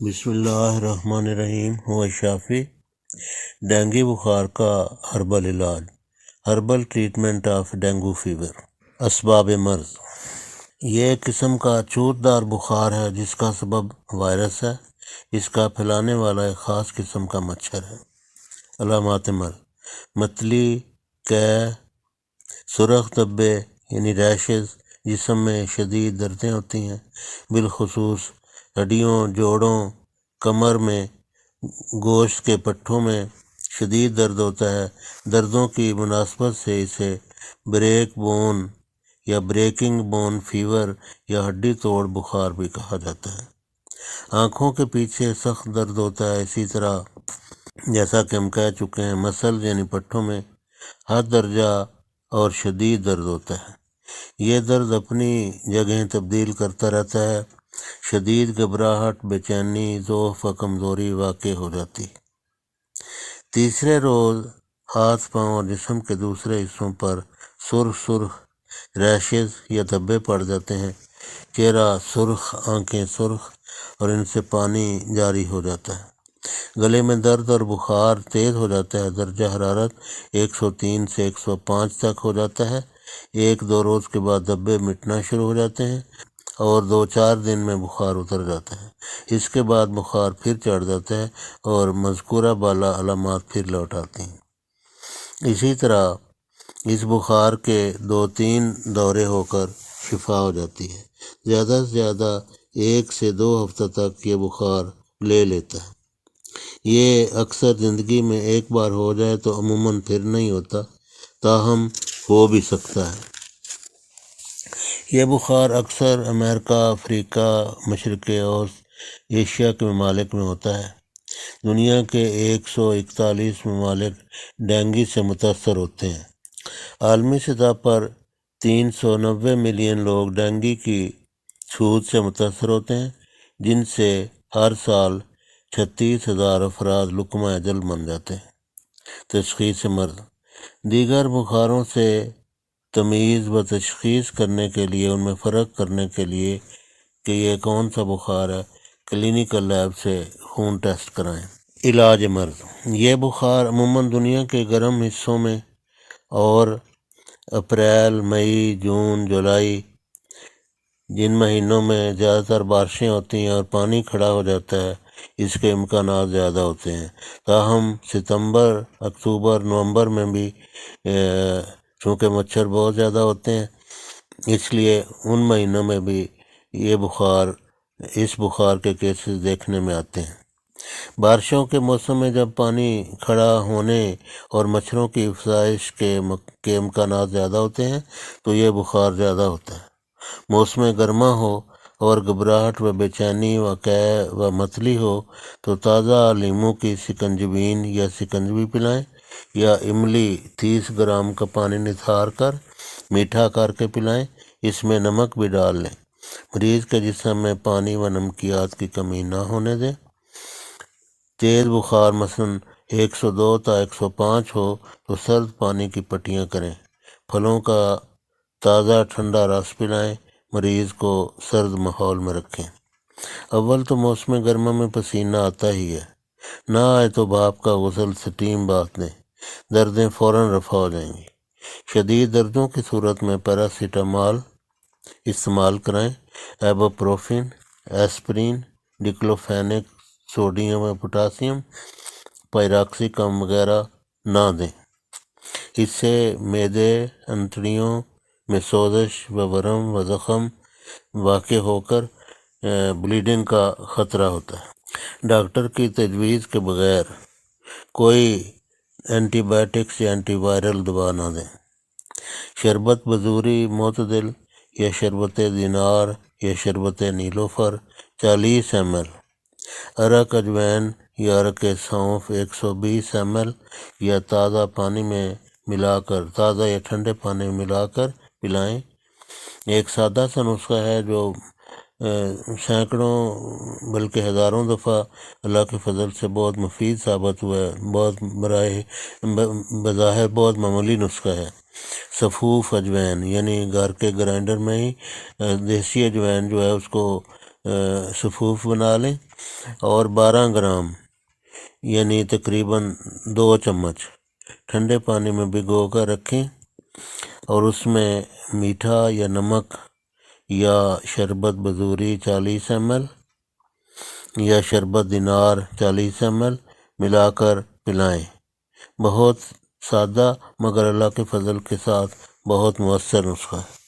بسم اللہ الرحمن الرحیم۔ ہوا شافی ڈینگی بخار کا ہربل علاج، herbal treatment of dengue fever. اسباب مرض: یہ ایک قسم کا چوت دار بخار ہے جس کا سبب وائرس ہے۔ اس کا پھیلانے والا ایک خاص قسم کا مچھر ہے۔ علامات مرض: متلی، قے، سرخ دھبے یعنی ریشز، جسم میں شدید دردیں ہوتی ہیں، بالخصوص ہڈیوں، جوڑوں، کمر میں، گوشت کے پٹھوں میں شدید درد ہوتا ہے۔ دردوں کی مناسبت سے اسے بریک بون یا بریکنگ بون فیور یا ہڈی توڑ بخار بھی کہا جاتا ہے۔ آنکھوں کے پیچھے سخت درد ہوتا ہے۔ اسی طرح جیسا کہ ہم کہہ چکے ہیں، مسل یعنی پٹھوں میں حد درجہ اور شدید درد ہوتا ہے۔ یہ درد اپنی جگہیں تبدیل کرتا رہتا ہے۔ شدید گھبراہٹ، بے چینی، ضعف و کمزوری واقع ہو جاتی۔ تیسرے روز ہاتھ، پاؤں اور جسم کے دوسرے حصوں پر سرخ ریشز یا دھبے پڑ جاتے ہیں۔ چہرہ سرخ، آنکھیں سرخ اور ان سے پانی جاری ہو جاتا ہے۔ گلے میں درد اور بخار تیز ہو جاتا ہے۔ درجہ حرارت 103 سے 105 تک ہو جاتا ہے۔ 1-2 روز کے بعد دھبے مٹنا شروع ہو جاتے ہیں اور 2-4 دن میں بخار اتر جاتا ہے۔ اس کے بعد بخار پھر چڑھ جاتا ہے اور مذکورہ بالا علامات پھر لوٹ آتی ہیں۔ اسی طرح اس بخار کے 2-3 دورے ہو کر شفا ہو جاتی ہے۔ زیادہ سے زیادہ 1 سے 2 ہفتہ تک یہ بخار لے لیتا ہے۔ یہ اکثر زندگی میں ایک بار ہو جائے تو عموماً پھر نہیں ہوتا، تاہم ہو بھی سکتا ہے۔ یہ بخار اکثر امریکہ، افریقہ، مشرق اوسط ایشیا کے ممالک میں ہوتا ہے۔ دنیا کے 141 ممالک ڈینگی سے متاثر ہوتے ہیں۔ عالمی سطح پر 390 ملین لوگ ڈینگی کی چھوت سے متاثر ہوتے ہیں، جن سے ہر سال 36,000 افراد لقمہ اجل بن جاتے ہیں۔ تشخیص مرض: دیگر بخاروں سے تمیز و تشخیص کرنے کے لیے، ان میں فرق کرنے کے لیے کہ یہ کون سا بخار ہے، کلینیکل لیب سے خون ٹیسٹ کرائیں۔ علاج مرض: یہ بخار عموماً دنیا کے گرم حصوں میں اور اپریل، مئی، جون، جولائی، جن مہینوں میں زیادہ تر بارشیں ہوتی ہیں اور پانی کھڑا ہو جاتا ہے، اس کے امکانات زیادہ ہوتے ہیں۔ تاہم ستمبر، اکتوبر، نومبر میں بھی چونکہ مچھر بہت زیادہ ہوتے ہیں، اس لیے ان مہینوں میں بھی اس بخار کے کیسز دیکھنے میں آتے ہیں۔ بارشوں کے موسم میں جب پانی کھڑا ہونے اور مچھروں کی افزائش کے امکانات زیادہ ہوتے ہیں تو یہ بخار زیادہ ہوتا ہے۔ موسم گرما ہو اور گھبراہٹ و بے چینی و قے و متلی ہو تو تازہ لیموں کی سکنجبین یا سکنجبی پلائیں، یا املی 30 گرام کا پانی نتھار کر میٹھا کر کے پلائیں۔ اس میں نمک بھی ڈال لیں۔ مریض کے جسم میں پانی و نمکیات کی کمی نہ ہونے دیں۔ تیز بخار مثلاً 102 تا 105 ہو تو سرد پانی کی پٹیاں کریں۔ پھلوں کا تازہ ٹھنڈا رس پلائیں۔ مریض کو سرد ماحول میں رکھیں۔ اول تو موسم گرما میں پسینہ آتا ہی ہے، نہ آئے تو بھاپ کا غسل، سٹیم بات دیں، دردیں فوراً رفع ہو جائیں گی۔ شدید دردوں کی صورت میں پیراسیٹامول استعمال کرائیں۔ ایبوپروفین، ایسپرین، ڈکلوفینیک، سوڈیم و پوٹاسیم پیراکسیکم وغیرہ نہ دیں۔ اس سے معدے، انتڑیوں میں سوزش و ورم و زخم واقع ہو کر بلیڈنگ کا خطرہ ہوتا ہے۔ ڈاکٹر کی تجویز کے بغیر کوئی اینٹی بائیوٹکس یا اینٹی وائرل دوا نہ دیں۔ شربت بزوری معتدل یا شربت دینار یا شربت نیلوفر 40 ml، عرق اجوین یا عرق سونف 120 ml یا تازہ یا ٹھنڈے پانی میں ملا کر پلائیں۔ ایک سادہ سا نسخہ ہے جو سینکڑوں بلکہ ہزاروں دفعہ اللہ کے فضل سے بہت مفید ثابت ہوا ہے۔ بظاہر بہت معمولی نسخہ ہے۔ صفوف اجوین، یعنی گھر کے گرائنڈر میں ہی دیسی اجوین جو ہے اس کو صفوف بنا لیں اور 12 گرام یعنی تقریباً 2 چمچ ٹھنڈے پانی میں بھگو کر رکھیں، اور اس میں میٹھا یا نمک یا شربت بزوری 40 ml یا شربت دینار 40 ml ملا کر پلائیں۔ بہت سادہ مگر اللہ کے فضل کے ساتھ بہت مؤثر نسخہ ہے۔